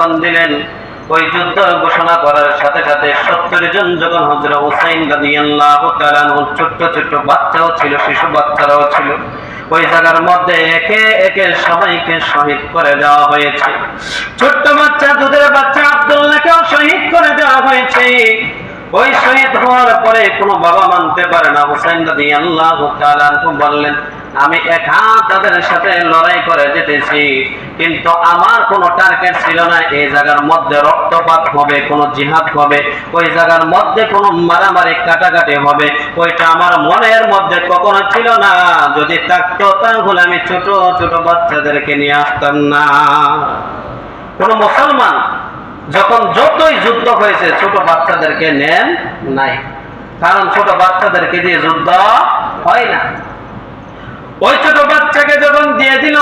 যখন দিলেন, ওই যুদ্ধ ঘোষণা করার সাথে সাথে 70 জন যখন হযরত হুসাইন রাদিয়াল্লাহু তাআলা ছোট্ট ছোট্ট বাচ্চাও ছিল, শিশু বাচ্চারাও ছিল, ওই জায়গার মধ্যে একে একে সবাইকে শহীদ করে দেওয়া হয়েছে। ছোট্ট বাচ্চা, দুধের বাচ্চা আব্দুল্লাহকেও শহীদ করে দেওয়া হয়েছে। ওই শহীদ হওয়ার পরে কোনো বাবা মানতে পারে না। হুসাইন রাদিয়াল্লাহু তাআলা বললেন, আমি একা তাদের সাথে লড়াই করে যেতেছি, কিন্তু আমার কোনো টার্গেট ছিল না এই জায়গার মধ্যে রক্তপাত হবে, কোনো জিহাদ হবে, ওই জায়গার মধ্যে কোনো মারামারি কাটাকাটি হবে, ওইটা আমার মনের মধ্যে কখনো ছিল না। যদি থাকতো তাহলে আমি ছোট ছোট বাচ্চাদেরকে নিয়ে আসতাম না। কোন মুসলমান যখন যতই যুদ্ধ হয়েছে ছোট বাচ্চাদেরকে নেন নাই, কারণ ছোট বাচ্চাদেরকে দিয়ে যুদ্ধ হয় না। ওই ছোট বাচ্চাকে যখন দিয়ে দিল,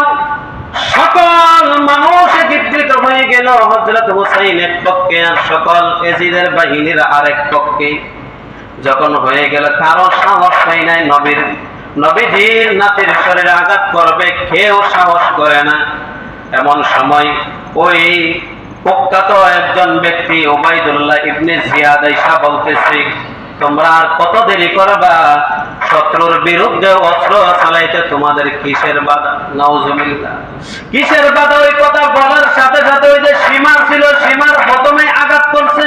সকল মানুষ একত্রিত হয়ে গেল। হযরত হুসাইন এক পক্ষে আর সকল এজিদের বাহিনীর আরেক পক্ষে যখন হয়ে গেল, কারো সাহস হয় নাই নবীজির নাতির শরীরে আঘাত করবে, কেউ সাহস করে না। এমন সময় ওই প্রখ্যাত একজন ব্যক্তি উবাইদুল্লাহ ইবনে জিয়াদ আইসা বলতেছে, তোমরা আর কত দেরি করবা? শত্রুর বিরুদ্ধে অস্ত্র চালাইতে তোমাদের কিসের বাধা? নাউজুবিল্লাহ, কিসের বাধা? ওই কথা বলার সাথে সাথে ওই যে সীমা ছিল, সীমার প্রথমে আঘাত করছে,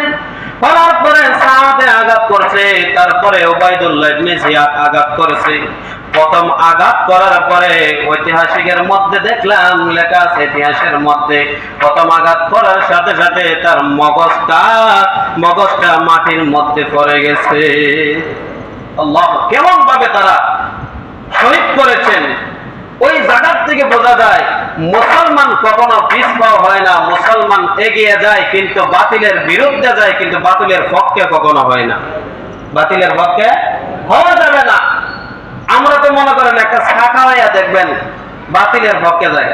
করার পরে সাদে আঘাত করছে, তারপরে উবাইদুল্লাহ ইবনে জিয়াদ আঘাত করেছে। প্রথম আঘাত করার পরে ঐতিহাসিকের মধ্যে দেখলাম লেখা আছে, ইতিহাসের মধ্যে প্রথম আঘাত করার সাথে সাথে তার মগজটা মাটির মধ্যে পড়ে গেছে। আল্লাহ, কেমন ভাবে তারা শহীদ করেছেন, ওই জায়গার থেকে বোঝা যায় মুসলমান কখনো পিছপা হয় না। মুসলমান এগিয়ে যায় কিন্তু বাতিলের বিরুদ্ধে যায়, কিন্তু বাতিলের পক্ষে কখনো হয় না। বাতিলের পক্ষে হওয়া যাবে না। আমরা তো মনে করেন একটা চা খাওয়াইয়া দেখবেন বাতিলের পক্ষে যায়,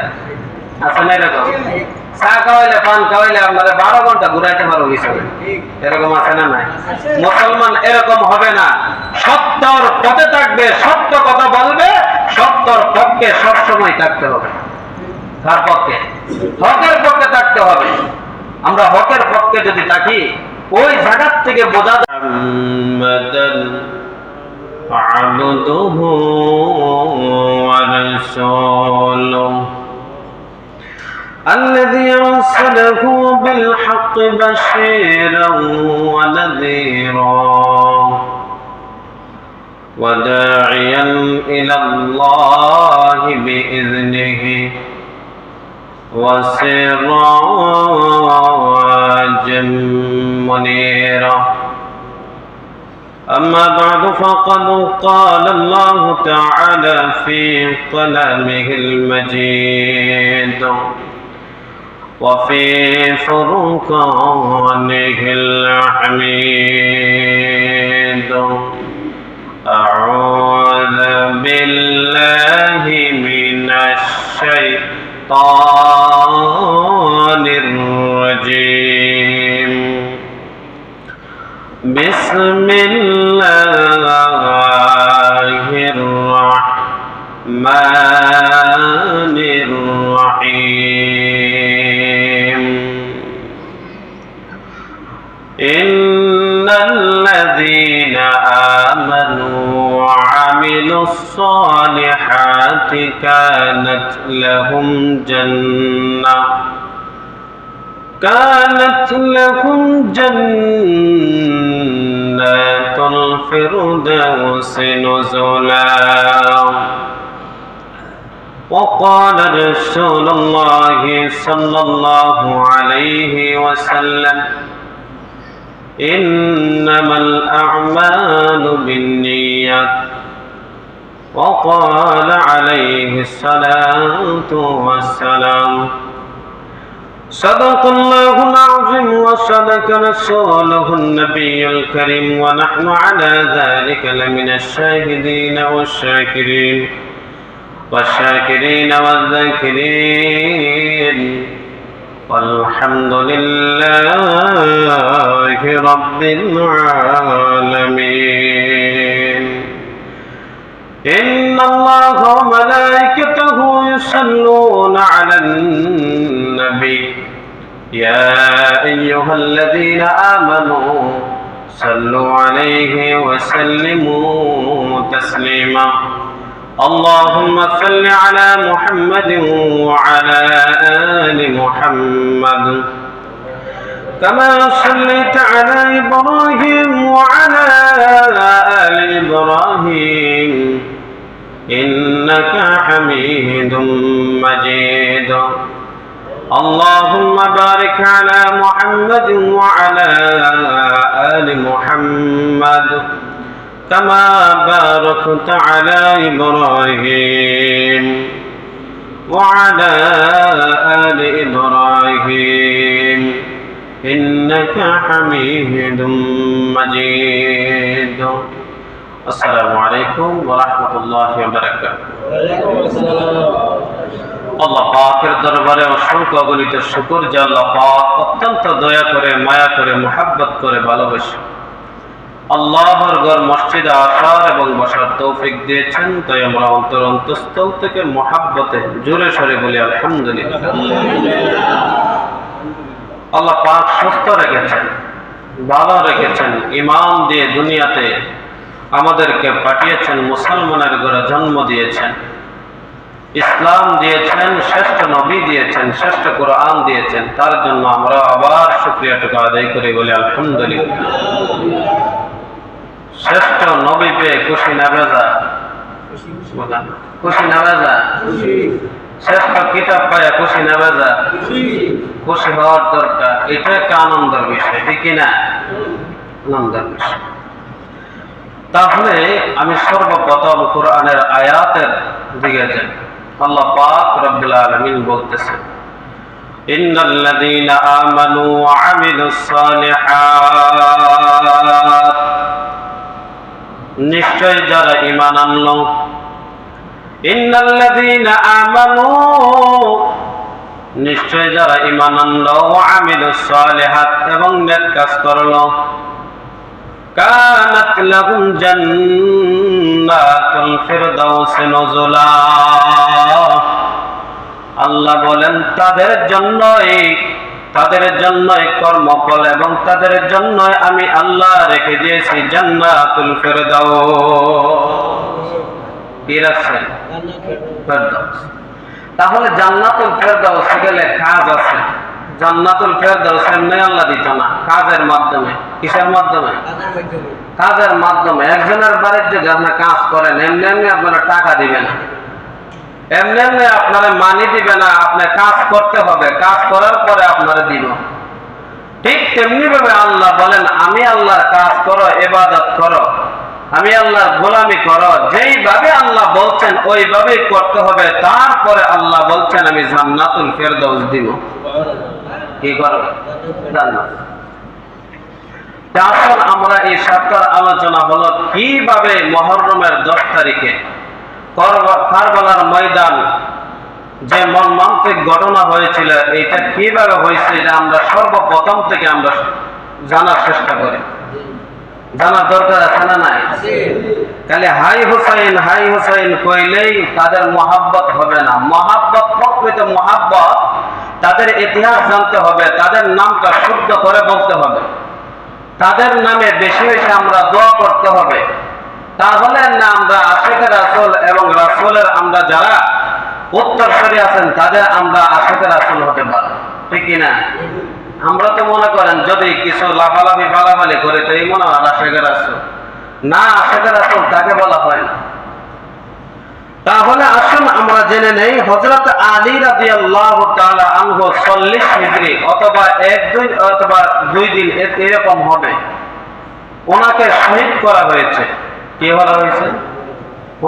আচ্ছা না? এরকম চা খাওয়াইলে, পান খাওয়াইলে আপনারা 12 ঘন্টা ঘুরাইতে পারো হিসাবে, এরকম আছে না? নাই। মুসলমান এরকম হবে না, সত্যর পথে থাকবে, সত্য কথা বলবে, সত্যর পক্ষে সবসময় থাকতে হবে। তার পক্ষে, হকের পক্ষে থাকতে হবে। আমরা হকের পক্ষে যদি থাকি, ওই জায়গার থেকে বোঝা যায় عبده ورسوله الذي أرسله بالحق بشيرا ونذيرا وداعيا إلى الله بإذنه وسراجا منيرا. أما بعد فقد قال الله تعالى في كلامه المجيد وفي فرقانه الحميد. أعوذ بالله من الشيطان الرجيم. بسم الله الرحمن الرحيم. إن الذين آمنوا وعملوا الصالحات كانت لهم جنات الفردوس نزلا. وقال رسول الله صلى الله عليه وسلم إنما الأعمال بالنيات. وقال عليه الصلاة والسلام صدق الله العظيم وصدق رسوله النبي الكريم ونحن على ذلك لمن الشاهدين والشاكرين والذاكرين والحمد لله رب العالمين. إن الله وملائكته يصلون على النبي يا أيها الذين آمنوا صلوا عليه وسلموا تسليما اللهم صل على محمد وعلى آل محمد كما صليت على إبراهيم وعلى آل إبراهيم إنك حميد مجيد اللهم بارك على محمد وعلى آل محمد كما باركت على إبراهيم وعلى آل إبراهيم إنك حميد مجيد السلام عليكم ورحمة الله وبركاته আল্লাহ পাকের দরবারে অসংখ্য অগণিত শুকর যে আল্লাহ পাক অত্যন্ত দয়া করে মায়া করে মুহাব্বত করে ভালোবাসে আল্লাহর ঘর মসজিদে আসার এবং বসার তৌফিক দিয়েছেন তাই আমরা অন্তঃস্থল থেকে মুহাব্বতে জোরে সরে বলি আলহামদুলিল্লাহ। আল্লাহ পাক সুস্থ রেখেছেন, ভালো রেখেছেন, ঈমান দিয়ে দুনিয়াতে আমাদেরকে পাঠিয়েছেন, মুসলমানের ঘরে জন্ম দিয়েছেন, ইসলাম দিয়েছেন, শ্রেষ্ঠ নবী দিয়েছেন, শ্রেষ্ঠ কোরআন দিয়েছেন। তার জন্য আমরা আবার শুকরিয়াটুকু আদায় করি বলি আলহামদুলিল্লাহ। শ্রেষ্ঠ নবী পেয়ে খুশি না বেজা? খুশি না বেজা? শ্রেষ্ঠ কিতাব পায় খুশি না বেজা? খুশি হওয়ার দরকার। এটা একটা আনন্দের বিষয়, ঠিক না? আনন্দের বিষয়। তাহলে আমি সর্বপ্রথম কোরআনের আয়াতের দিকে যাই। আল্লাহ পাক রব্বুল আলামিন বলতেছেন, ইন্নাল্লাযীনা আমানু ওয়া আমিলুস সালিহাত, নিশ্চয় যারা ঈমান আনলো, ইন্নাল্লাযীনা আমানু, নিশ্চয় যারা ঈমান আনলো, ওয়া আমিলুস সালিহাত, এবং নেক কাজ করলো, কানাত লাহুম জান্নাতুল ফিরদাউস নুজুলা, আল্লাহ বলেন তাদের জন্যই কর্মফল এবং তাদের জন্যই আমি আল্লাহ রেখে দিয়েছি জান্নাতুল ফিরদাউস। কি রাখছেন? ফিরদাউস। তাহলে জান্নাতুল ফিরদাউসে গেলে কাজ আছে। জান্নাতুল ফিরদাউস এমনি আল্লাহ দিত না, কাজের মাধ্যমে। কিসের মাধ্যমে? কাজের মাধ্যমে। একজনের বাড়িতে যদি আপনার কাজ করেন, এমনি এমনি আপনারা টাকা দিবে না, এমনি এমনি আপনারা মানি দিবে না, আপনার কাজ করতে হবে, কাজ করার পরে আপনারা দিব। ঠিক তেমনি ভাবে আল্লাহ বলেন আমি আল্লাহর কাজ করো, ইবাদত করো, আমি আল্লাহর গোলামি করো। যেইভাবে আল্লাহ বলছেন ওইভাবেই করতে হবে। তারপরে আল্লাহ বলছেন আমি জান্নাতুল ফিরদাউস দিব। কি করবে? জান্নাত। আসল আমরা এই সপ্তাহের আলোচনা হলো কিভাবে মুহররমের 10 তারিখে কারবালার ময়দান যে মর্মান্তিক ঘটনা হয়েছিল, এটা কিভাবে হয়েছে এটা আমরা সর্বপ্রথম থেকে আমরা জানার চেষ্টা করি। জানার দরকার আছে না নাই? খালি হাই হুসাইন কইলেই তাদের মহাব্বত হবে না। মহাব্বত, প্রকৃত মহাব্বত, তাদের ইতিহাস জানতে হবে, তাদের নামটা শুদ্ধ করে বলতে হবে, তাদের নামে বেশি বেশি আমরা দোয়া করতে হবে। তাহলে না আমরা আশিকে রাসূল এবং রাসূলের আমরা যারা উত্তরসূরি আছেন তাদের আমরা আশিকে রাসূল হতে পারি, ঠিক না? আমরা তো মনে করেন যদি কিছু লাফালাফি ফালাফালি করে তো এই মনে হয় আশিকে রাসূল না, আশিকে রাসূল তাকে বলা হয় না। তাহলে আসুন আমরা জেনে নেই হযরত আলী রাদিয়াল্লাহু তাআলা আনহু 40 হিজরি অথবা 1-2 অথবা 2 দিন এরকম হবে, ওনাকে শহীদ করা হয়েছে। কি বলা হয়েছে?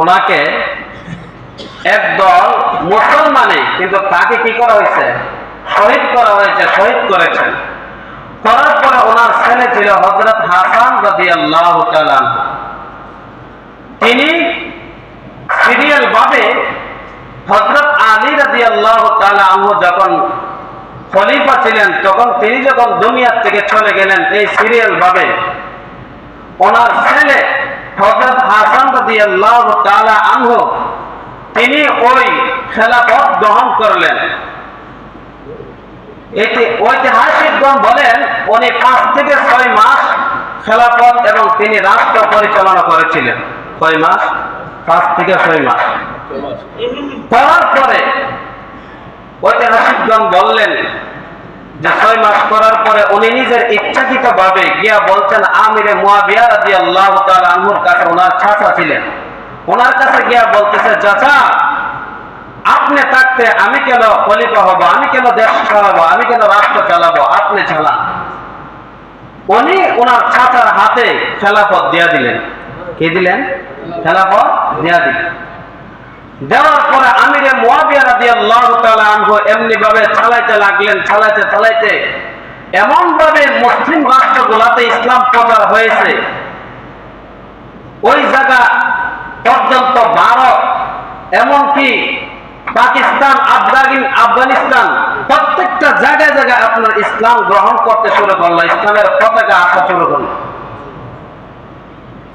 ওনাকে একদল মুসলমানে কিন্তু তাকে কি করা হয়েছে? শহীদ করা হয়েছে, শহীদ করেছেন। করার পরে ওনার ছেলে ছিল হযরত হাসান রাদিয়াল্লাহু তাআলা। তিনি সিরিয়াল ভাবে হযরত আলী রাদিয়াল্লাহু তাআলা আনহু যখন খলিফা ছিলেন তখন তিনি যখন দুনিয়া থেকে চলে গেলেন, এই সিরিয়াল ভাবে ওনার ছেলে হযরত হাসান রাদিয়াল্লাহু তাআলা আনহু তিনি ওই খেলাফত গ্রহণ করলেন। এটি ঐতিহাসিকগণ বলেন উনি 5 থেকে 6 মাস খেলাফত এবং তিনি রাষ্ট্র পরিচালনা করেছিলেন। কয় মাস? 5 থেকে 6 মাস। করার পরে ঐতিহাসিকগণ বললেন যে 6 মাস করার পরে উনি নিজের ইচ্ছাকৃতভাবে গিয়া বলছেন আমিরে মুয়াবিয়া রাদিয়াল্লাহু তাআলা আনহুর কাছে, ওনার চাচা ছিলেন, ওনার কাছে গিয়া বলতেছে, চাচা আপনি থাকতে আমি কেন খলিফা হব, আমি কেন দেশ চালাবো, আমি কেন রাষ্ট্র চালাবো, আপনি চালান। উনি ওনার চাচার হাতে খেলাফত দিয়া দিলেন। কি দিলেন? খেলাফত দিয়া দিলেন। দেওয়ার পরে আমিরে মুয়াবিয়া রাদিয়াল্লাহু তাআলা আনহু এমনি ভাবে চালাইতে লাগলেন, চালাইতে এমন ভাবে মুসলিম রাষ্ট্রগুলোতে ইসলাম প্রচার হয়েছে, ওই জায়গা পর্যন্ত ভারত এমনকি পাকিস্তান, আফগানিস্তান প্রত্যেকটা জায়গায় জায়গায় আপনার ইসলাম গ্রহণ করতে শুরু করলো, ইসলামের পতাকা আসা শুরু করলো।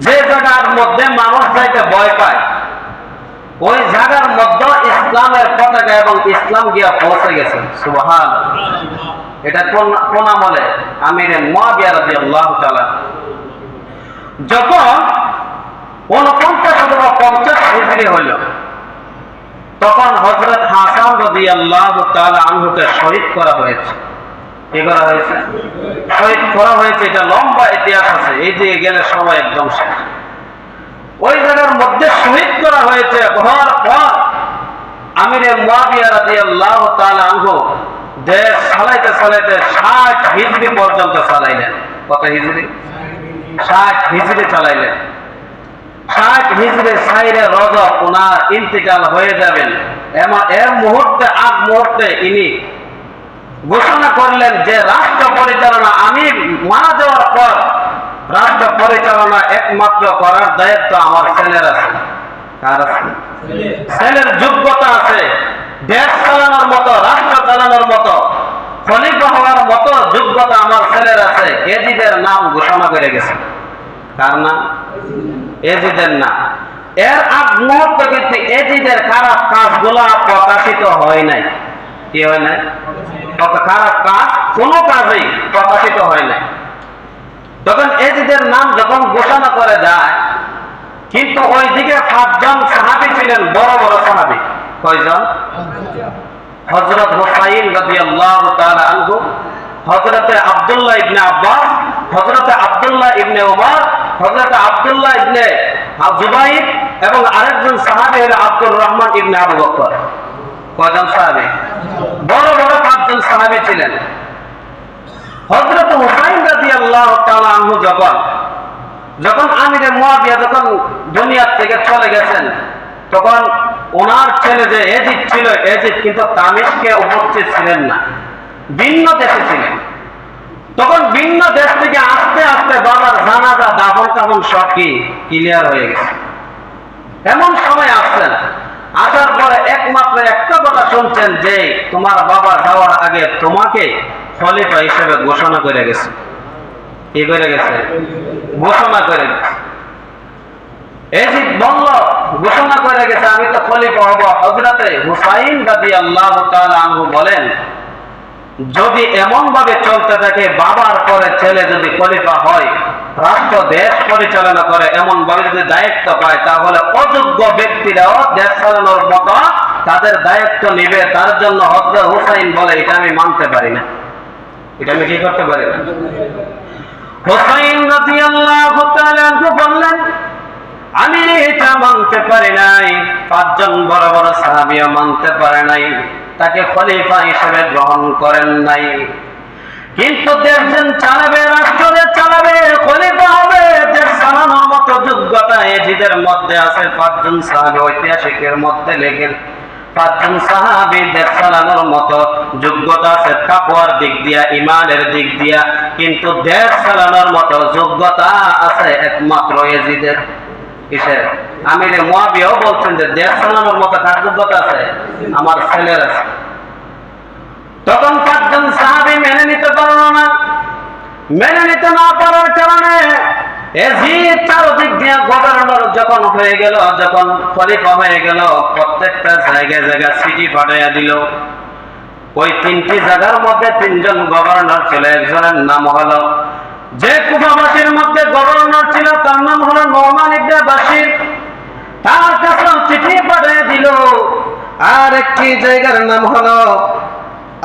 যে জায়গার মধ্যে মানুষ যাইতে ভয় পায় ওই জায়গার মধ্যে ইসলামের পতাকা এবং ইসলাম গিয়া পৌঁছে গেছে। সুবহানাল্লাহ। এটা কোন আমলে? আমিরে মুয়াবিয়া রাদিয়াল্লাহু তাআলা। যখন 49 হিজরি হইল তখন হযরত হাসান রাদিয়াল্লাহু তাআলা আনহুকে শহীদ করা হয়েছে। কি করা হয়েছে? শহীদ করা হয়েছে। এটা লম্বা ইতিহাস আছে, এই দিকে গেলে সময় একদম শেষ। ওই জায়গার মধ্যে শহীদ করা হয়েছে। হওয়ার পর আমিরে মুয়াবিয়া রাদিয়াল্লাহু তাআলা আনহু দেশ চালাইতে 60 হিজরি পর্যন্ত চালাইলেন। কত হিজরি? 60 হিজরি চালাইলেন। 60 হিজরি 4 রজব ওনার ইন্তেকাল হয়ে যাবেন। এর মুহূর্তে আগ মুহূর্তে ইনি ঘোষণা করলেন যে রাষ্ট্র পরিচালনা আমি মারা যাওয়ার পর রাষ্ট্র পরিচালনা একমাত্র করার দায়িত্ব আমার ছেলের আছে। কার আছে? ছেলের যোগ্যতা আছে। দেশ চালানোর মতো, রাষ্ট্র চালানোর মতো, খলিফা হওয়ার মতো যোগ্যতা আমার ছেলের আছে। এজিদের নাম ঘোষণা করে গেছে। কার নাম? এজিদের নাম। এর আগ মুহূর্তে কিন্তু এজিদের খারাপ কাজগুলো প্রকাশিত হয় নাই। কি হয় নাই? খারাপ কাজ কোনো কাজই প্রকাশিত হয় নাই। তখন এজিদের নাম যখন ঘোষণা করে যায়, কিন্তু ওইদিকে 5 জন সাহাবী ছিলেন, বড় বড় সাহাবী। কয়জন? হযরত হুসাইন রাদিয়াল্লাহু তাআলা আনহু, হযরতে আব্দুল্লাহ ইবনে আব্বাস, হযরতে আব্দুল্লাহ ইবনে ওমর, হযরতে আব্দুল্লাহ ইবনে জুবাইর এবং আরেকজন সাহাবী হলো আব্দুর রহমান ইবনে আবু বকর। কয়জন সাহাবী? বড় বড় 5 জন সাহাবী ছিলেন। হযরত হুসাইন রাদিয়াল্লাহু তাআলা আনহু যখন আমিরে মুয়াবিয়া যখন দুনিয়া থেকে চলে গেছেন, তখন ওনার ছেলে যে এজিদ ছিল, এজিদ কিন্তু দামেস্কে উপস্থিত ছিলেন না, ভিন্ন দেশে ছিলেন। তখন ভিন্ন দেশ থেকে আস্তে আস্তে বাবার জানাজা, দাফন কাফন সব কি ক্লিয়ার হয়ে গেছে। এমন সময় আসছেন, আসার পরে একমাত্র একটা কথা শুনছেন যে তোমার বাবা যাওয়ার আগে তোমাকে খলিফা হিসেবে ঘোষণা করে গেছে। কি করে গেছে? ঘোষণা করে গেছে। এজিদ বলল, ঘোষণা করে গেছে আমি তো খলিফা হব। হযরতে হুসাইন রাদিয়াল্লাহু তাআলা আনহু বলেন, যদি এমন ভাবে চলতে থাকে বাবার পরে ছেলে যদি খলিফা হয়, রাষ্ট্র দেশ পরিচালনা করে, এমন ভাবে যদি দায়িত্ব পায়, তাহলে অযোগ্য ব্যক্তিরাও দেশ চালানোর মতো তাদের দায়িত্ব নিবে। তার জন্য হযরত হুসাইন বলে, এটা আমি মানতে পারি না, এটা আমি কি করতে পারি না। হুসাইন রাদিয়াল্লাহু তাআলা বললেন, আমি এটা মানতে পারি নাই। 5 জন বড় বড় সাহাবীও মানতে পারে নাই, তাকে খলিফা হিসেবে গ্রহণ করেন নাই। কিন্তু দেশ চালাবে, রাষ্ট্র চালাবে, খলিফা হবে, দেশ চালানোর মতো যোগ্যতা এজিদের মধ্যে আছে। 5 জন সাহাবী ঐতিহাসিকের মধ্যে লেখেন, 5 জন সাহাবী দেশ চালানোর মতো যোগ্যতা আছে তাকওয়ার দিক দিয়া, ঈমানের দিক দিয়া, কিন্তু দেশ চালানোর মতো যোগ্যতা আছে একমাত্র এজিদের। কিসের? আমিরে মুয়াবিয়াও বলছেন যে দেশ চালানোর মতো কার যোগ্যতা আছে? আমার ছেলের আছে। তখন 5 জন সাহাবী মেনে নিতে পারল না। মেনে নিতে না পারার কারণে এজিদ চারদিক দিয়ে গভর্নর যখন হয়ে গেল, যখন খলিফা হয়ে গেল, প্রত্যেকটা জায়গায় জায়গায় সিটি পাঠাইয়া দিল। ওই তিনটি জায়গার মধ্যে তিনজন গভর্নর ছিল। একজনের নাম হলো, যে কুফাবাসীর মধ্যে গভর্নর ছিল তার নাম হলো নোমান ইবনে বাশির, তার কাছে চিঠি পাঠিয়ে দিল। আর একটি জায়গার নাম হলো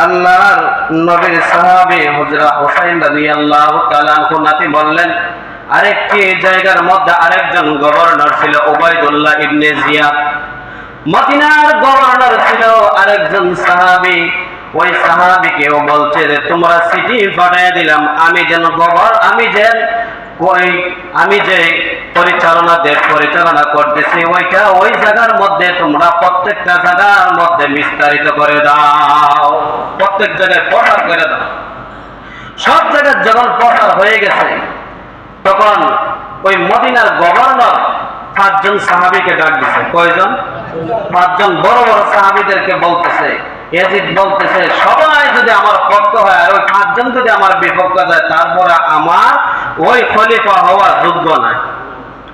আল্লাহর নবীর সাহাবী হুজরা হুসাইন রাদিয়াল্লাহু তাআলা আনহু নাতি বললেন। আরেকটি জায়গার মধ্যে আরেকজন গভর্নর ছিল উবাইদুল্লাহ ইবনে জিয়াদ। মদিনার গভর্নর ছিল আরেকজন সাহাবী। ওই সাহাবীকেও বলছে যে তোমরা চিঠি পাঠিয়ে দিলাম, আমি যে দেশ পরিচালনা করতেছি ওই জায়গার মধ্যে তোমরা প্রত্যেকটা জায়গার মধ্যে বিস্তারিত করে দাও, প্রত্যেক জায়গায় প্রচার করে দাও। সব জায়গায় যখন প্রচার হয়ে গেছে তখন ওই মদিনার গভর্নর 5 জন সাহাবীকে ডাক দিছে। কয়জন? 5 জন বড় বড় সাহাবীদেরকে বলতেছে, ইয়াজিদ বলতেছে সবাই যদি আমার পক্ষ হয় আর ওই 5 জন যদি আমার বিপক্ষ যায় তারপরে আমার ওই খলিফা হওয়া যোগ্য নয়,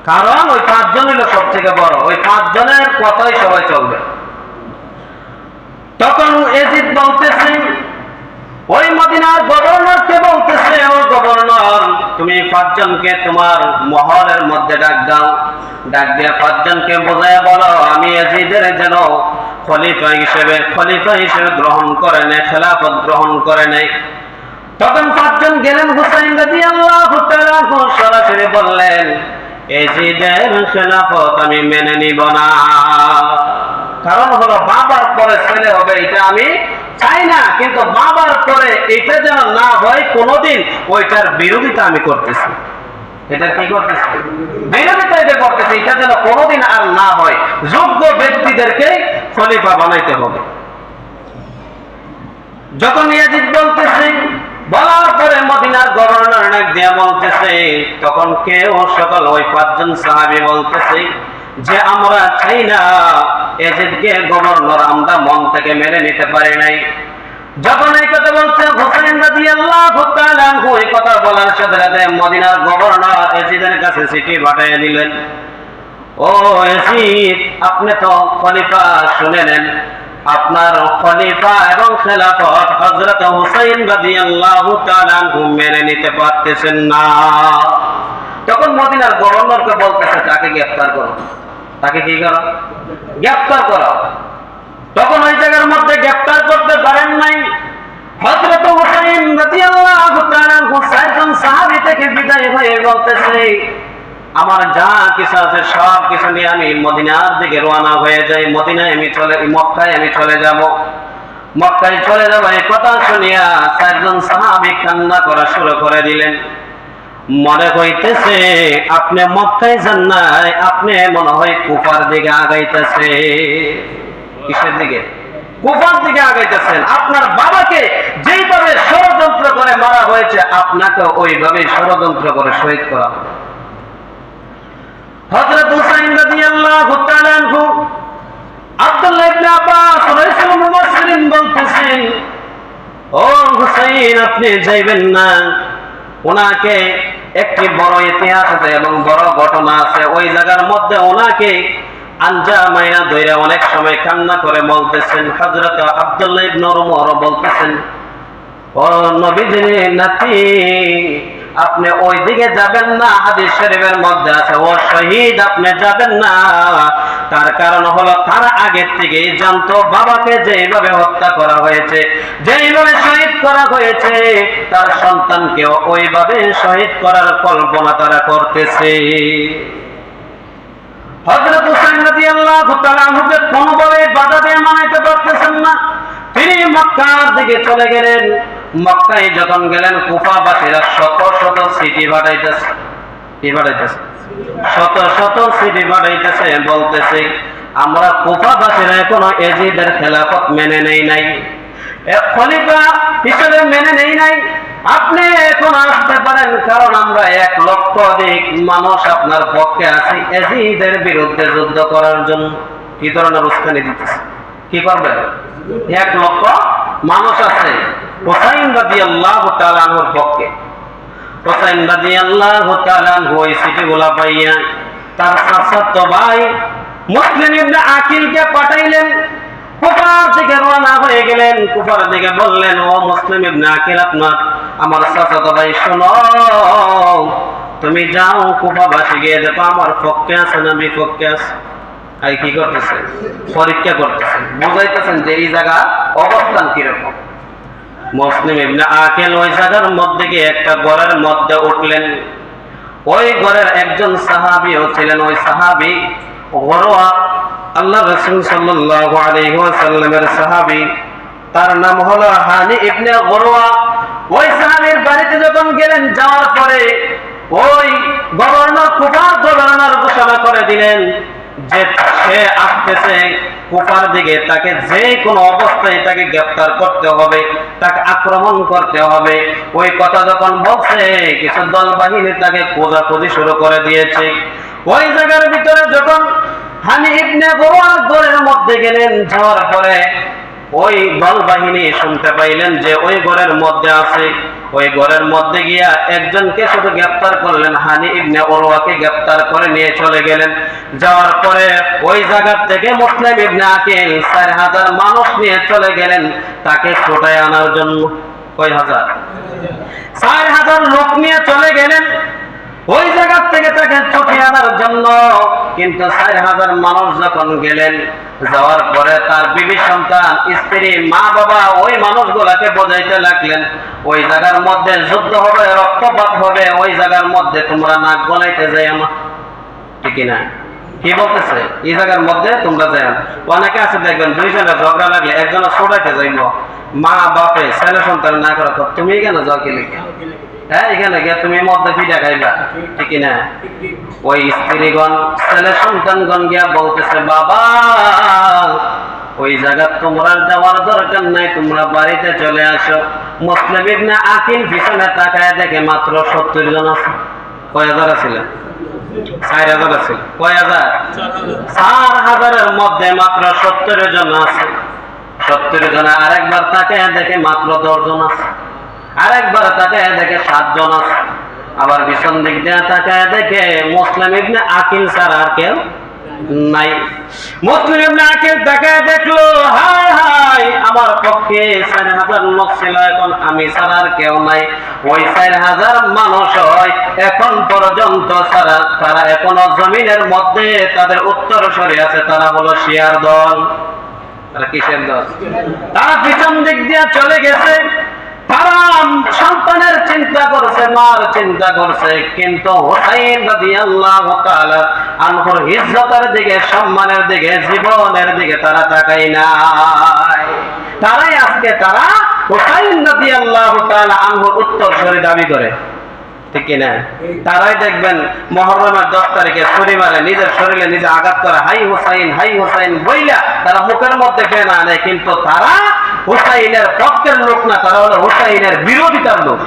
কারণ ওই 5 জন হলো সবথেকে বড়, ওই 5 জনের কথাই সবাই চলবে। তখন ইয়াজিদ বলতেছে, ওই মদিনার গভর্নরকে বলতেছে, ও গভর্নর তুমি 5 জনকে তোমার মহলের মধ্যে ডাক দাও, ডাক দিয়ে 5 জনকে বোঝায় বলো আমি ইয়াজিদের যেন খলিফা হিসেবে গ্রহণ করে নেয়, খেলাফত গ্রহণ করে নেয়। তখন 5 জন গেলেন। হুসাইন রাদিয়াল্লাহু তাআলা সরাসরি বললেন ইয়াজিদের খেলাফত আমি মেনে নিব না, কারণ হলো বাবার পরে ছেলে হবে এটা আমি চাই না, কিন্তু বাবার পরে এটা যেন না হয় কোনোদিন, ওইটার বিরোধিতা আমি করতেছি। এটা কি করতেছি? বিরোধিতা এটা করতেছি, এটা যেন কোনোদিন আর না হয়। যোগ্য ব্যক্তিদেরকে খলিফা বানাইতে হবে। যখন ইয়াজিদ বলতেছে, বলার পরে মদিনার গভর্নর নাক দিয়া বলতেছে, তখন কেউ সকল ওই 5 জন সাহাবী বলতেছে যে আমরা চাই না ইয়াজিদকে গভর্নর, আমরা মন থেকে মেনে নিতে পারি নাই। যখন এই কথা বলছে হুসাইন রাদিয়াল্লাহু তাআলা আনহু, এই কথা বলার সাথে সাথে মদিনার গভর্নর ইয়াজিদের কাছে চিঠি পাঠিয়ে দিলেন, ও ইয়াজিদ আপনি তো খলিফা, শুনে নেন আপনার খলিফা এবং খেলাফত হযরত হুসাইন রাদিয়াল্লাহু তাআলা আনহু মেনে নিতে পারতেছেন না। তখন মদিনার গভর্নরকে বলতেছে তাকে গ্রেফতার করো, তাকে কি করো? গ্রেফতার করো। তখন ওই জায়গার মধ্যে গ্রেফতার করতে পারেন নাই। হযরত হুসাইন রাদিয়াল্লাহু তাআলা আনহু 4 জন সাহাবী থেকে বিদায় হয়ে বলতেছে আমার যা কিছু আছে সব কিছু নিয়ে আমি মদিনার দিকে রওনা হয়ে যাই, মক্কায় আমি চলে যাব। মক্কায় চলে যাব এই কথা শুনিয়া 4 জন সাহাবী কান্না করা শুরু করে দিলেন। মনে হইতেছে আপনি মক্কায় যান নাই, আপনি মনে হয় কুফার দিকে আগাইতেছে। কিসের দিকে? কুফার দিকে আগাইতেছেন। আপনার বাবাকে যেইভাবে ষড়যন্ত্র করে মারা হয়েছে আপনাকে ওইভাবে ষড়যন্ত্র করে শহীদ করা হবে। হযরত হুসাইন রাদিয়াল্লাহু তাআলা আনহু আব্দুল্লাহ ইবনে আব্বাস রাইসুল মুফাসসিরিন বলতেছেন, ও হুসাইন আপনি যাইবেন না। ওনাকে একটি বড় ইতিহাস আছে এবং বড় ঘটনা আছে, ওই জায়গার মধ্যে ওনাকে আঞ্জা মাইয়া ধইরা অনেক সময় কান্না করে বলতেছেন। হযরত আব্দুল্লাহ ইবনে উমর বলতেছেন, ও নবীজির নাতি আপনি ওই দিকে যাবেন না, হাদিস শরীফের মধ্যে আছে ও শহীদ আপনি যাবেন না। তার কারণ হলো তার আগে থেকেই জানতো বাবাকে যেভাবে হত্যা করা হয়েছে, যেভাবে শহীদ করা হয়েছে, তার সন্তানকেও ওইভাবে শহীদ করার কল্পনা তারা করতেছে। হযরত হুসাইন রাদিয়াল্লাহু তাআলা আনহুকে কোনোভাবে বাধা দিয়ে মানাইতে পারতেছেন না। তিনি মক্কার দিকে চলে গেলেন। মক্কায় যখন গেলেন কুফাবাসীরা শত শত সিটি পাঠাইতেছে। কি পাঠাইতেছে? শত শত সিটি পাঠাইতেছে, বলতেছে আমরা কুফাবাসীরা এখনো ইয়াজিদের খেলাফত মেনে নেই নাই, খলিফা হিসেবে মেনে নেই নাই। আপনি এখন আসতে পারেন, কারণ আমরা 1 লক্ষ অধিক মানুষ আপনার পক্ষে আছি ইয়াজিদের বিরুদ্ধে যুদ্ধ করার জন্য। কি ধরনের উস্কানি দিতেছে? কি করবেন? 1 লক্ষ মানুষ আছে হুসাইন রাদিয়াল্লাহু তাআলা আনহুর পক্ষে। হুসাইন রাদিয়াল্লাহু তাআলা আনহু ওই চিঠিগুলা পাইয়া তার চাচাতো ভাই মুসলিম ইবনে আকিলকে পাঠাইলেন। কুফার দিকে রওনা হয়ে গেলেন। কুফার দিকে বললেন, ও মুসলিম ইবনে আকিল, আপনার আমার চাচাতো ভাই, শোনো, তুমি যাও কুফাবাসী গিয়ে দেখো আমার পক্ষে আছে না বিপক্ষে আছে। আর কি করতেছে? পরীক্ষা করতেছেন, বুঝাইতেছেন যে এই জায়গা অবস্থান কিরকম। মুসলিম ইবনে আকিল ওই জায়গার মধ্যে গিয়ে একটা ঘরের মধ্যে উঠলেন। ওই ঘরের একজন সাহাবীও ছিলেন। ওই সাহাবী গরওয়া, আল্লাহ রাসূল সাল্লাল্লাহু আলাইহি ওয়াসাল্লামের সাহাবী, তার নাম হলো হানি ইবনে গরওয়া। ওই সাহাবীর বাড়িতে যখন গেলেন, যাওয়ার পরে ওই গভর্নর, কুফার গভর্নর ঘোষণা করে দিলেন যে সে আসতেছে কুফার দিকে, তাকে যে কোনো অবস্থায় তাকে গ্রেফতার করতে হবে, তাকে আক্রমণ করতে হবে। ওই কথা যখন বলছে, কিছু দল বাহিনী তাকে খোঁজাখুঁজি শুরু করে দিয়েছে। ওই জায়গার ভিতরে যখন হানি ইবনে গরওয়ার ঘরের মধ্যে গেলেন, যাওয়ার পরে ওই দল বাহিনী শুনতে পাইলেন যে ওই ঘরের মধ্যে আছে। ওই ঘরের মধ্যে গিয়া একজনকে শুধু গ্রেফতার করলেন, হানি ইবনে গরওয়াকে গ্রেফতার করে নিয়ে চলে গেলেন। যাওয়ার পরে ওই জায়গা থেকে মুসলিম ইবনে আকিল 4000 মানুষ নিয়ে চলে গেলেন তাকে ছোটায় আনার জন্য। কয় হাজার? 4000 লোক নিয়ে চলে গেলেন ওই জায়গা থেকে তাকে ছুটিয়ে আনার জন্য। কিন্তু 4000 মানুষ যখন গেলেন, যাওয়ার পরে তার বিবি, সন্তান, স্ত্রী, মা, বাবা ওই মানুষগুলাকে বোঝাইতে লাগলেন, ওই জায়গার মধ্যে যুদ্ধ হবে, রক্তপাত হবে, ওই জায়গার মধ্যে তোমরা নাক গলাইতে যাই আমার। ঠিক না? কি বলতেছে? এই জায়গার মধ্যে তোমরা যাই। অনেকে আছে দেখবেন, দুইজনের ঝগড়া লাগলে একজনের ছোটাইতে যাইব, মা বাপে ছেলে সন্তান না করে, তুমি কেন যাও, কি লিখে? হ্যাঁ, এখানে গিয়ে তুমি মধ্যে পিঠা খাইবা। ঠিক না? ওই স্ত্রীগণ, ছেলে সন্তানগণ গিয়া বলতেছে, বাবা ওই জায়গা তোমরা যাওয়ার দরকার নাই, তোমরা বাড়িতে চলে আসো। মুসলিম ইবনে আকিল পিছনে তাকায় দেখে মাত্র 70 জন আছে। কয় হাজার ছিল? 4000 আছে। কয় হাজার? 4000-এর মধ্যে মাত্র 70 জন আছে। 70 জনে আরেকবার তাকায় দেখে মাত্র 10 জন আছে। আরেকবার তাকায় দেখে 7 জন আছে। আবার পিছন দিক দিয়ে তাকায় দেখে মুসলিম ইবনে আকিল ছাড়া আর কেউ নাই। মুসলিম ইবনে আকিল তাকায় দেখলো, হায় হায়, আমার পক্ষে 4000 লোক ছিল, এখন আমি ছাড়া আর কেউ নাই। ওই 4000 মানুষ হয় এখন পর্যন্ত তারা এখনো জমিনের মধ্যে তাদের উত্তরসূরি আছে। তারা হলো শিয়ার দল। তারা কিসের দল? তারা পিছন দিক দিয়ে চলে গেছে। তারা সন্তানের চিন্তা করছে, মার চিন্তা করছে, কিন্তু হুসাইন রাদিয়াল্লাহু তাআলা আনহুর ইজ্জতের দিকে, সম্মানের দিকে, জীবনের দিকে তারা তাকায় নাই। তারাই আজকে তারা হুসাইন রাদিয়াল্লাহু তাআলা আনহুর উত্তরসূরি দাবি করে। ঠিক না? তারাই দেখবেন মুহররমের 10 তারিখে ছুরি মারে, নিজের শরীরে নিজে আঘাত করে, হাই হুসাইন বইলা তারা মুখের মধ্যে ফেনা আনে, কিন্তু তারা হুসাইনের পক্ষের লোক না, তারা হলো হুসাইনের বিরোধিতার লোক।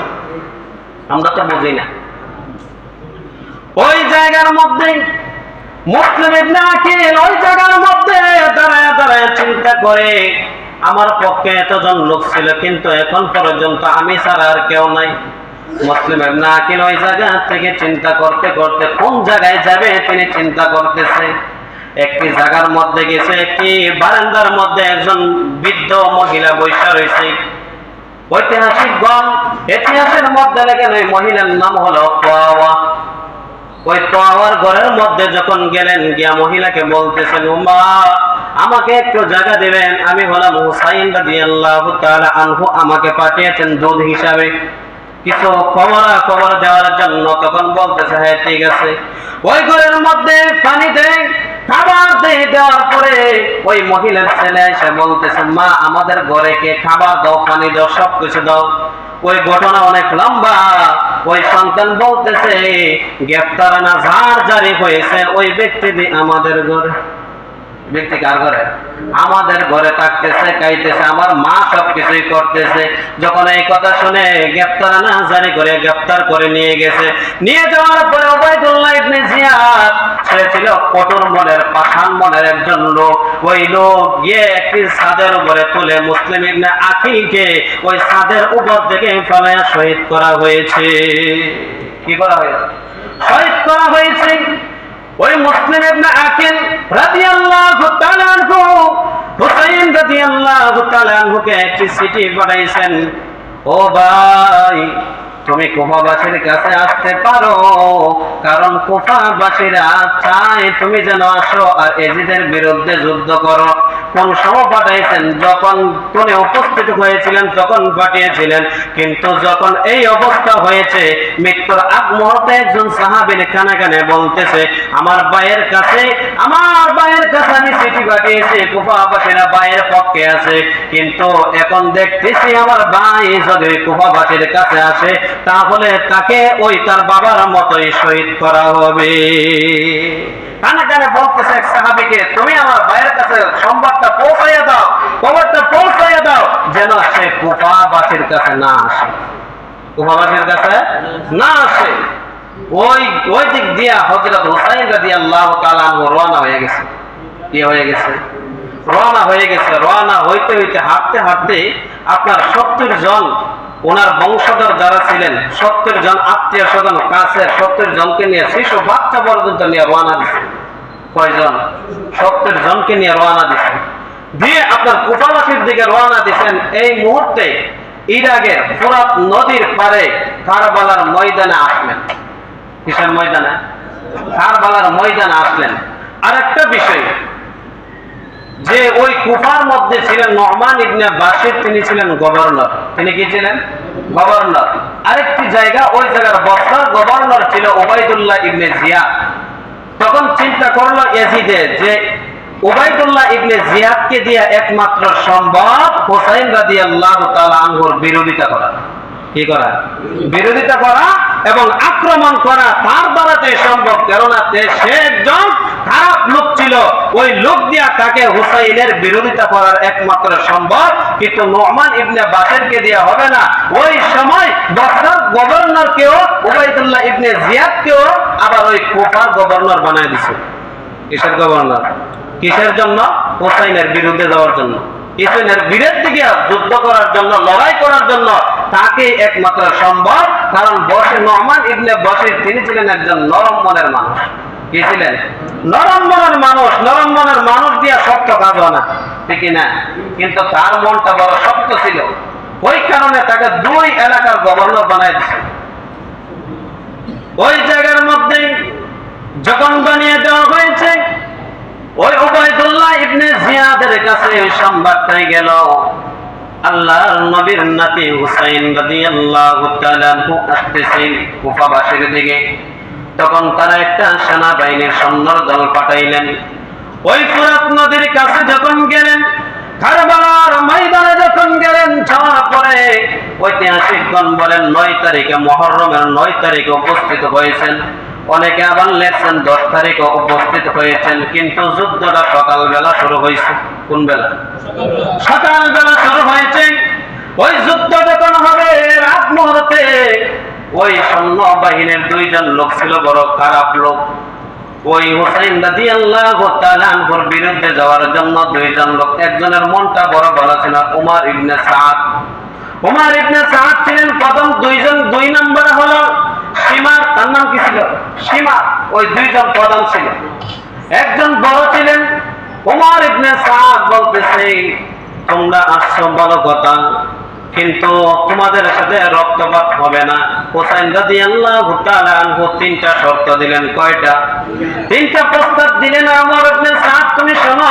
আমরা তো বুঝি না। ওই জায়গার মধ্যে মুসলিম ইবনে আকিল ওই জায়গার মধ্যে দাঁড়ায় দাঁড়ায় চিন্তা করে, আমার পক্ষে এতজন লোক ছিল, কিন্তু এখন পর্যন্ত আমি ছাড়া আর কেউ নাই। মুসলিম ইবনে আকিল ওই জায়গা থেকে চিন্তা করতে করতে কোন জায়গায় যাবে তিনি চিন্তা করতেছে। একটি জায়গার মধ্যে গেছে, একটি বারান্দার মধ্যে একজন বৃদ্ধ মহিলা বসে রয়েছে। ঐতিহাসিক গণ ইতিহাসের মধ্যে লেখেন ওই মহিলার নাম হলো তোয়াওয়া। ওই তোয়াওয়ার ঘরের মধ্যে যখন গেলেন, গিয়া মহিলাকে বলতেছেন, উম্মা আমাকে একটু জায়গা দিবেন, আমি হলাম হুসাইন রাদিয়াল্লাহু তাআলা আনহু, আমাকে পাঠিয়েছেন দুধ হিসাবে কিছু খবর দেওয়ার জন্য। তখন বলতেছে, হ্যাঁ ঠিক আছে। ওই ঘরের মধ্যে পানি দেয়, খাবার দেওয়ার পরে ওই মহিলার ছেলে এসে বলতেছে, মা আমাদের ঘরে কে খাবার দাও, পানি দাও, সবকিছু দাও। ওই ঘটনা অনেক লম্বা। ওই সন্তান বলতেছে, গ্রেফতার না জারি হয়েছে ওই ব্যক্তি আমাদের ঘরে। ব্যক্তি কার ঘরে? আমাদের ঘরে থাকতেছে, খাইতেছে, আমার মা সবকিছুই করতেছে। যখন এই কথা শুনে গ্রেফতার না জারি করে গ্রেফতার করে নিয়ে গেছে। নিয়ে যাওয়ার পরে উবাইদুল্লাহ ইবনে জিয়াদ, সে ছিল কঠোর মনের, পাষাণ মনের একজন লোক। ওই লোক গিয়ে একটি ছাদের উপরে তুলে মুসলিম ইবনে আকিলকে ওই ছাদের উপর থেকে ফেলাইয়া শহীদ করা হয়েছে। কি করা হয়েছে? শহীদ করা হয়েছে। ওই মুসলিম ইবনে আকিল রাদিয়াল্লাহু তাআলা আনহু হুসাইন রাদিয়াল্লাহু তাআলা আনহুকে একটি চিঠি পাঠাইছেন, ও ভাই তুমি কুফাবাসীর কাছে আসতে পারো, কারণ কুফাবাসীরা চায় তুমি যেন আসো আর এজিদের বিরুদ্ধে যুদ্ধ করো। কোন সময় পাঠাইছেন? যখন কোনে উপস্থিত হয়েছিলেন তখন পাঠিয়েছিলেন, কিন্তু যখন এই অবস্থা হয়েছে মৃত্যুর আগ মুহূর্তে একজন সাহাবী কানে কানে বলতেছে, আমার ভাইয়ের কাছে আমি চিঠি পাঠিয়েছি, কুফাবাসীরা ভাইয়ের পক্ষে আছে, কিন্তু এখন দেখতেছি আমার ভাই যদি কুফাবাসীর কাছে আসে তাহলে তাকে ওই তার বাবার মতোই শহীদ করা হবে। কানে কানে বলতেছে এক সাহাবীকে, তুমি আমার ভাইয়ের কাছে সংবাদটা পৌঁছাইয়া দাও, খবরটা পৌঁছাইয়া দাও, যেন সে কুফাবাসীর কাছে না আসে, কুফাবাসীর কাছে না আসে। ওই দিক দিয়া হযরত হুসাইন রাদিয়াল্লাহু তাআলা আনহু রওনা হয়ে গেছে। কি হয়ে গেছে? রওনা হয়ে গেছে। রওনা হইতে হইতে হাঁটতে হাঁটতে আপনার 70 জন ওনার বংশধর যারা ছিলেন, 70 জন আত্মীয় স্বজন কাছের 70 জনকে নিয়ে, শিশু বাচ্চা পর্যন্ত নিয়ে রওনা দিচ্ছে। কয়জন? 70 জনকে নিয়ে রওনা দিচ্ছেন, দিয়ে আপনার কুফাবাসীর দিকে রওনা দিচ্ছেন। এই মুহূর্তে ইরাকের ফোরাত নদীর পারে কারবালার ময়দানে আসলেন। কিসের ময়দানে? কারবালার ময়দানে আসলেন। আরেকটা বিষয়, যে ওই কুফার মধ্যে ছিলেন নু'মান ইবনে বাশির, তিনি ছিলেন গভর্নর। তিনি কি ছিলেন? গভর্নর। আরেকটি জায়গা, ওই জায়গার বসরার গভর্নর ছিল উবাইদুল্লাহ ইবনে জিয়াদ। তখন চিন্তা করলো ইয়াজিদে যে উবাইদুল্লাহ ইবনে জিয়াদকে দিয়ে একমাত্র সম্ভব হুসাইন রাদিয়াল্লাহু তাআলা আনহুর বিরোধিতা করা। কি করা? বিরোধিতা করা এবং আক্রমণ করা তার দ্বারাতেই সম্ভব, কেননা সে একজন খারাপ লোক ছিল। ওই লোক দিয়া তাকে হুসাইনের বিরোধিতা করার একমাত্র সম্ভব, কিন্তু নু'মান ইবনে বাশিরকে দিয়া হবে না। ওই সময় বসরার গভর্নরকেও উবাইদুল্লাহ ইবনে জিয়াদকেও আবার ওই কুফার গভর্নর বানায় দিছে। কিসের গভর্নর? কিসের জন্য? হুসাইনের বিরুদ্ধে যাওয়ার জন্য, হুসাইনের বিরুদ্ধে গিয়ে যুদ্ধ করার জন্য, লড়াই করার জন্য তাকে একমাত্র সম্ভব। কারণ নু'মান ইবনে বাশির তিনি ছিলেন একজন নরম মনের মানুষ। কি ছিলেন? নরম মনের মানুষ। নরম মনের মানুষ দিয়া শক্ত কাজ হয় না, ঠিক না? কিন্তু তার মনটা বড় শক্ত ছিল, ওই কারণে তাকে 2 এলাকার গভর্নর বানায় দিয়েছে। ওই জায়গার মধ্যে যখন বানিয়ে দেওয়া হয়েছে, ওই উবাইদুল্লাহ ইবনে জিয়াদের কাছে ওই সংবাদটাই গেল, আল্লাহর নবীর নাতি হুসাইন রাদিয়াল্লাহু তাআলা আনহু আসতেছেন কুফাবাসীর দিকে। তখন তারা একটা সেনাবাহিনীর সৈন্যর দল পাঠাইলেন। ওই ফোরাত নদীর কাছে যখন গেলেন, কারবালার ময়দানে যখন গেলেন, যাওয়ার পরে ঐতিহাসিকগণ বলেন 9 তারিখে, মুহররমের 9 তারিখে উপস্থিত হয়েছেন। অনেকে আবার লেখছেন 10 তারিখে উপস্থিত হয়েছেন, কিন্তু যুদ্ধটা সকালবেলা শুরু হয়েছে। কোন বেলা? সকালবেলা শুরু হয়েছে। ওই যুদ্ধ যখন হবে রাত মুহূর্তে, ওই সৈন্য বাহিনীর 2 জন লোক ছিল বড় খারাপ লোক। ওই হুসাইন রাদিয়াল্লাহু তাআলা আনহুর বিরুদ্ধে যাওয়ার জন্য 2 জন লোক, একজনের মনটা বড় ভালো ছিল, উমর ইবনে সাদ। উমর ইবনে সাদ ছিলেন প্রথম। 2 নম্বরে হলো সীমা, তার নাম কি ছিল? সীমা। ওই 2 জন প্রধান ছিল। একজন বড় ছিলেন উমর ইবনে সাদ। বলতেছে, তোমরা আসছো ভালো কথা, কিন্তু তোমাদের সাথে রক্তপাত হবে না। হুসাইন রাদিয়াল্লাহু তাআলা আনহু 3টা শর্ত দিলেন। কয়টা? 3টা প্রস্তাব দিলেন। উমর ইবনে সাদ, তুমি শোনো,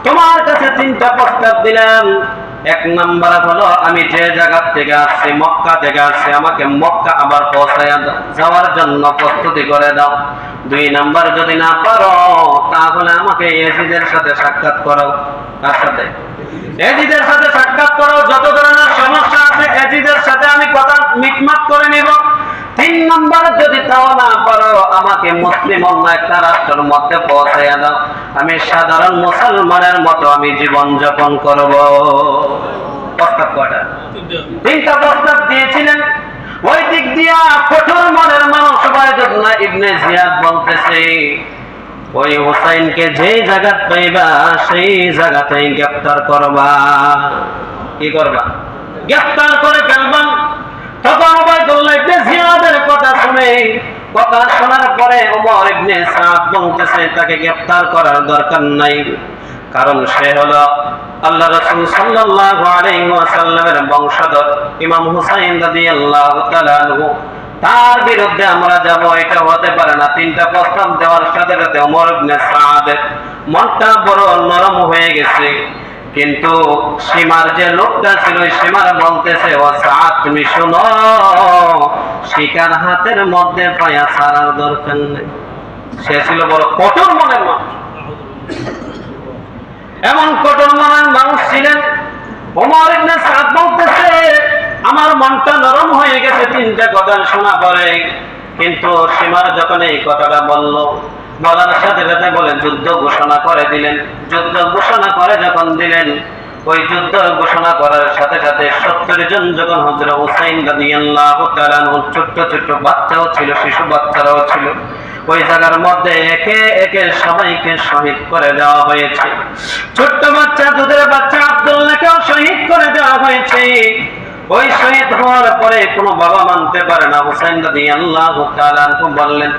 তোমার কাছে 3টা প্রস্তাব দিলাম। 1 নাম্বার হলো, আমি যে জায়গা থেকে আসছি, মক্কা থেকে আসছি, আমাকে মক্কা আবার পৌঁছায়া যাওয়ার জন্য প্রস্তুতি করে দাও। 2 নাম্বার, যদি না পারো তাহলে আমাকে ইয়াজিদের সাথে সাক্ষাৎ করাও। কার সাথে? ইয়াজিদের সাথে সাক্ষাৎ করাও। যত ধরনের সমস্যা আছে ইয়াজিদের সাথে আমি কথা মিটমাট করে নিব। 3 নাম্বার, যদি তাও না পারো আমাকে মুসলিম অন্য একটা রাষ্ট্রের মধ্যে পৌঁছাইয়া দাও, আমি সাধারণ মুসলমানের মতো আমি জীবন যাপন করব। প্রস্তাব কয়টা? 3টা প্রস্তাব দিয়েছিলেন। ওই দিক দিয়া কঠোর মনের মানুষ উবাইদুল্লাহ ইবনে জিয়াদ বলতেছে, ওই হুসাইনকে যে জায়গা পাইবা সেই জায়গাতেই গ্রেফতার করবা। কি করবা? গ্রেফতার করে ফেলবা। তখন উবাইদুল্লাহ ইবনে জিয়াদের কথা শোনার পরে উমর ইবনে সাদ বলতেছে, তাকে গ্রেফতার করার দরকার নাই, কারণ সে হলো আল্লাহ রাসূল সাল্লাল্লাহু আলাইহি ওয়াসাল্লামের বংশধর ইমাম হুসাইন রাদিয়াল্লাহু তাআলা আনহু। তার বিরুদ্ধে আমরা যাব, এটা হতে পারে না। তিনটা প্রস্তাব দেওয়ার সাথে সাথে ওমর ইবনে সাদের মনটা বড় নরম হয়ে গেছে। কিন্তু সীমার যে লোকটা ছিল, সীমার বলতেছে, ও সাদ তুমি শোনো, শিকার হাতের মধ্যে পায়া ছাড়ার দরকার নেই। সে ছিল বড় কঠোর মনের মানুষ, এমন কঠোর মনের মানুষ ছিলেন। ওমর ইবনে সাদ বলতেছে, আমার মনটা নরম হয়ে গেছে তিনটা কথা শোনা পরে। কিন্তু সীমার যখন এই কথাটা বললো, বলার সাথে সাথে বলে যুদ্ধ ঘোষণা করে দিলেন। যুদ্ধ ঘোষণা করে যখন দিলেন, ওই যুদ্ধ ঘোষণা করার সাথে সাথে 70 জন যখন হযরত হুসাইন রাদিয়াল্লাহু তাআলা আনহু, ছোট্ট ছোট্ট বাচ্চাও ছিল, শিশু বাচ্চারাও ছিল, ওই জায়গার মধ্যে একে একে সবাইকে শহীদ করে দেওয়া হয়েছে। ছোট্ট বাচ্চা, দুধের বাচ্চা আব্দুল্লাহকেও শহীদ করে দেওয়া হয়েছে। ওই শহীদ হওয়ার পরে কোনো বাবা মানতে পারে না। হুসাইন রাদিয়াল্লাহু তাআলা আনহু বললেন,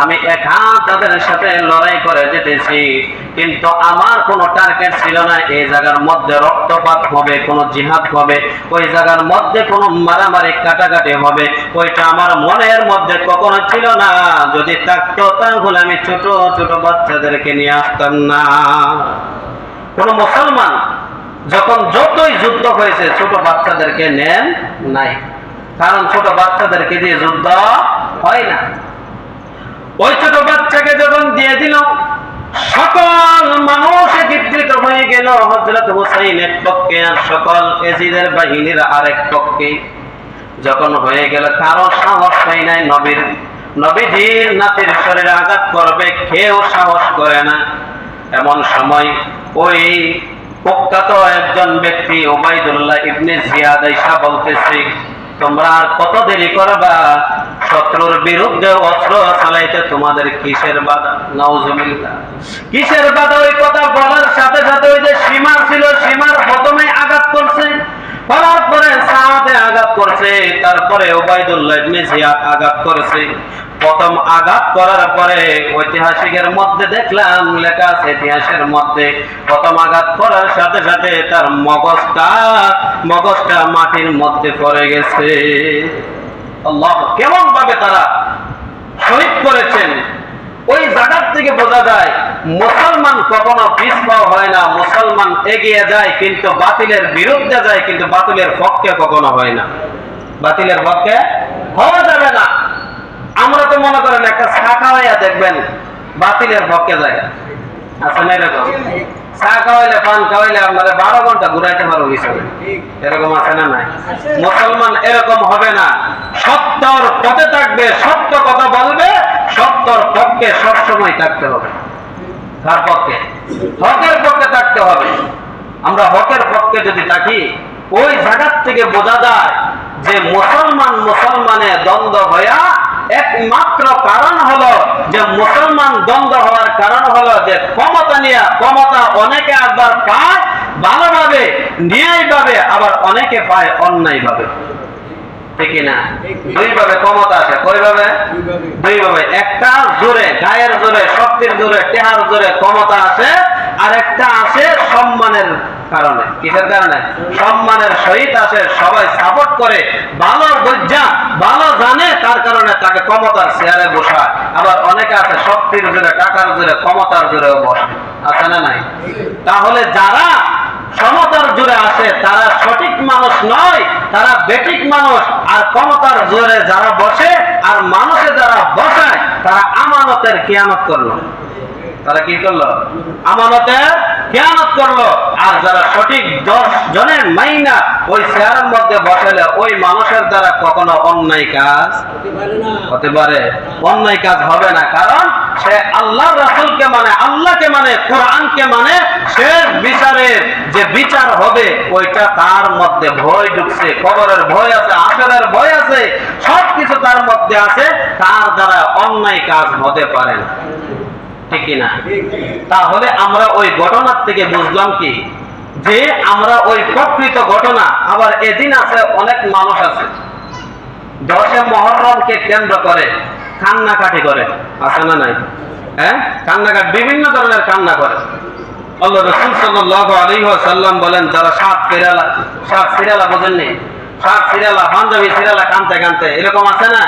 আমি একা তাদের সাথে লড়াই করে যেতেছি, কিন্তু আমার কোনো টার্গেট ছিল না এই জায়গার মধ্যে রক্তপাত হবে, কোনো জিহাদ হবে, ওই জায়গার মধ্যে কোনো মারামারি কাটাকাটি হবে, ওইটা আমার মনের মধ্যে কখনো ছিল না। যদি থাকতো তাহলে আমি ছোট ছোট বাচ্চাদেরকে নিয়ে আসতাম না। কোন মুসলমান যখন যতই যুদ্ধ হয়েছে ছোট বাচ্চাদেরকে নেন নাই, কারণ ছোট বাচ্চাদেরকে দিয়ে যুদ্ধ হয় না। ওই ছোট বাচ্চাকে যখন দিয়ে দিল, সকল মানুষ একত্রিত হয়ে গেল হযরত হুসাইন এক পক্ষে আর সকল এজিদের বাহিনীর আরেক পক্ষে। যখন হয়ে গেল, কারো সাহস হয় নাই নবীজির নাতির শরীরে আঘাত করবে, কেউ সাহস করে না। এমন সময় ওই প্রখ্যাত একজন ব্যক্তি উবাইদুল্লাহ ইবনে জিয়াদ আইসা বলতেছে, তোমরা আর কত দেরি করবা? শত্রুর বিরুদ্ধে অস্ত্র চালাইতে তোমাদের কিসের বাধা? নাউজুবিল্লাহ, কিসের বাধা? ওই কথা বলার সাথে সাথে ওই যে সীমা ছিল, সীমার প্রথমে আঘাত করছে, করার পরে সাদে আঘাত করছে, তারপরে উবাইদুল্লাহ ইবনে জিয়াদ আঘাত করেছে। প্রথম আঘাত করার পরে ঐতিহাসিকের মধ্যে দেখলাম লেখা আছে, ইতিহাসের মধ্যে প্রথম আঘাত করার সাথে সাথে তার মগজটা মাটির মধ্যে পড়ে গেছে। আল্লাহ, কেমন ভাবে তারা শহীদ করেছেন, ওই জায়গার থেকে বোঝা যায় মুসলমান কখনো পিছপা হয় না। মুসলমান এগিয়ে যায় কিন্তু বাতিলের বিরুদ্ধে যায়, কিন্তু বাতিলের পক্ষে কখনো হয় না। বাতিলের পক্ষে হওয়া যাবে না। আমরা তো মনে করেন একটা চা খাওয়াইয়া দেখবেন বাতিলের পক্ষে যায়, আচ্ছা না? এরকম চা খাওয়াইলে, পান খাওয়াইলে আপনারা 12 ঘন্টা ঘুরাইতে পারো হিসাবে, এরকম আছে না? নাই। মুসলমান এরকম হবে না, সত্যর পথে থাকবে, সত্য কথা বলবে, সত্যর পক্ষে সবসময় থাকতে হবে। তার পক্ষে, হকের পক্ষে থাকতে হবে। আমরা হকের পক্ষে যদি থাকি, ওই জায়গার থেকে বোঝা যায় যে মুসলমানের দ্বন্দ্ব হইয়া একমাত্র কারণ হলো যে মুসলমান দ্বন্দ্ব হওয়ার কারণ হলো যে ক্ষমতা অনেকে একবার পায় ভালোভাবে, ন্যায়ভাবে, আবার অনেকে পায় অন্যায়ভাবে। ঠিক না? দুইভাবে ক্ষমতা আছে। কয়ভাবে? দুইভাবে। একটা জোরে, গায়ের জোরে, শক্তির জোরে, টেহার জোরে ক্ষমতা আছে, আর একটা আছে সম্মানের কারণে। কিসের কারণে? সম্মানের সহিত আছে, সবাই সাপোর্ট করে, ভালো বুঝা, ভালো জানে, তার কারণে তাকে ক্ষমতার চেয়ারে বসায়। আবার অনেকে আছে শক্তির জোরে, টাকার জোরে, ক্ষমতার জোরেও বসে, আছে না? নাই। তাহলে যারা ক্ষমতার জোরে আসে তারা সঠিক মানুষ নয়, তারা বেঠিক মানুষ। আর ক্ষমতার জোরে যারা বসে আর মানুষে যারা বসায়, তারা আমানতের খেয়ানত করলো। তারা কি করলো? আমানতের খেয়ানত করলো। আর যারা সঠিক 10 জনের মাইনা ওই চেয়ারের মধ্যে বসালে, ওই মানুষের দ্বারা কখনো অন্যায় কাজ হতে পারে? অন্যায় কাজ হবে না, কারণ সে আল্লাহর রাসূলকে মানে, আল্লাহকে মানে, কোরআনকে মানে। শেষ বিচারের যে বিচার হবে, ওইটা তার মধ্যে ভয় ঢুকছে, কবরের ভয় আছে, আখিরাতের ভয় আছে, সবকিছু তার মধ্যে আছে। তার দ্বারা অন্যায় কাজ হতে পারে না। ঠিক না? তাহলে আমরা ওই ঘটনার থেকে বুঝলাম কি, যে আমরা ওই প্রকৃত ঘটনা। আবার এদিন আছে অনেক মানুষ আছে 10 মুহররমকে কেন্দ্র করে কান্নাকাটি করে, আছে না? নাই। হ্যাঁ, কান্নাকাটি, বিভিন্ন ধরনের কান্না করে। আল্লাহ রাসূল সাল্লাল্লাহু আলাইহি ওয়াসাল্লাম বলেন, যারা সাত সিরিয়ালা বোঝেননি, সাত সিরিয়ালা পাঞ্জাবি সিরিয়ালা কানতে কানতে এরকম আছে না,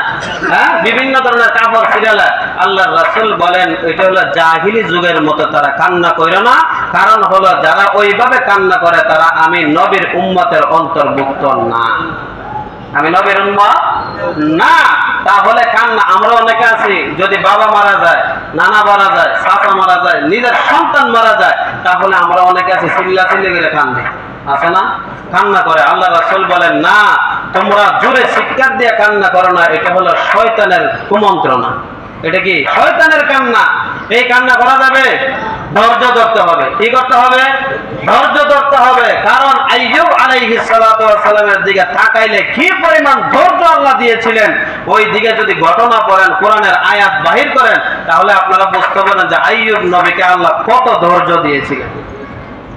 হ্যাঁ, বিভিন্ন ধরনের কাপড় সিরিয়ালা, আল্লাহ রাসূল বলেন এটা হলো জাহিলি যুগের মতো তারা কান্না করে না। কারণ হলো যারা ওইভাবে কান্না করে তারা আমি নবীর উম্মতের অন্তর্ভুক্ত না, আমি নবীর উম্মত না। তাহলে কান্না আমরা অনেকে আছি, যদি বাবা মারা যায়, নানা মারা যায়, চাচা মারা যায়, নিজের সন্তান মারা যায়, তাহলে আমরা অনেকে আছি চিল্লা চিল্লি করে কান্দি, আছে না, কান্না করে। আল্লাহ রাসূল বলেন না, তোমরা জোরে চিৎকার দিয়ে কান্না করো না, এটা হলো শয়তানের কুমন্ত্রণা। এটা কি শয়তানের কান্না? এই কান্না করা যাবে? ধৈর্য ধরতে হবে। কি করতে হবে? ধৈর্য ধরতে হবে। কারণ আইয়ুব আলাইহিস সালাতু ওয়াস সালামের দিকে তাকাইলে কি পরিমাণ ধৈর্য আল্লাহ দিয়েছিলেন, ওই দিকে যদি ঘটনা পড়েন, কোরআনের আয়াত বাহির করেন, তাহলে আপনারা বুঝতে পারেন যে আইয়ুব নবীকে আল্লাহ কত ধৈর্য দিয়েছিলেন।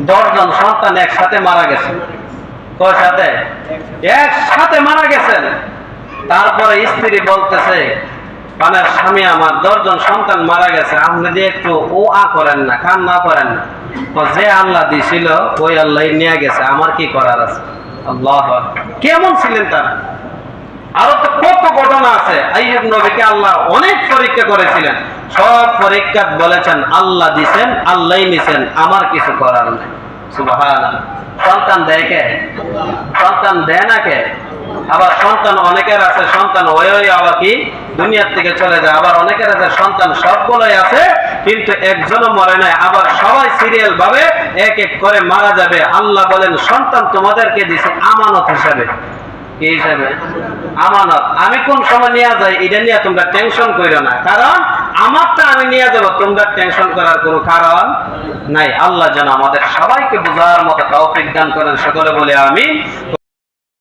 10 জন সন্তান একসাথে মারা গেছে। কয় সাথে? একসাথে মারা গেছেন। তারপরে স্ত্রী বলতেছে, পানের স্বামী আমার, 10 জন সন্তান মারা গেছে, আপনি দিয়ে একটু ও আ করেন না, কান্না করেন না। যে আল্লাহ দিছিল ওই আল্লাহ নিয়ে গেছে, আমার কি করার আছে? আল্লাহ কেমন ছিলেন তারা? আরো তো কত ঘটনা আছে। আইয়ুব নবীকে আল্লাহ অনেক পরীক্ষা করেছিলেন, সব পরীক্ষা বলেছেন আল্লাহ দিছেন, আল্লাহই নিছেন, আমার কিছু করার নেই। সুবহানাল্লাহ। সন্তান দেয় কে? সন্তান দেয় না কে? আবার সন্তান অনেকের আছে, সন্তান ওই আবার কি দুনিয়ার থেকে চলে যায়। আবার অনেকের আছে সন্তান সবগুলোই আছে কিন্তু একজনও মরে নাই। আবার সবাই সিরিয়াল ভাবে এক এক করে মারা যাবে। আল্লাহ বলেন সন্তান তোমাদেরকে দিছে আমানত হিসাবে। কি হিসাবে? আমানত। আমি কোন সময় নিয়ে যাই এটা নিয়ে তোমরা টেনশন করো না, কারণ আমারটা আমি নিয়ে যাব, তোমরা টেনশন করার কোনো কারণ নাই। আল্লাহ যেন আমাদের সবাইকে বোঝার মতো তৌফিক দান করেন। সকলে বলে আমিন।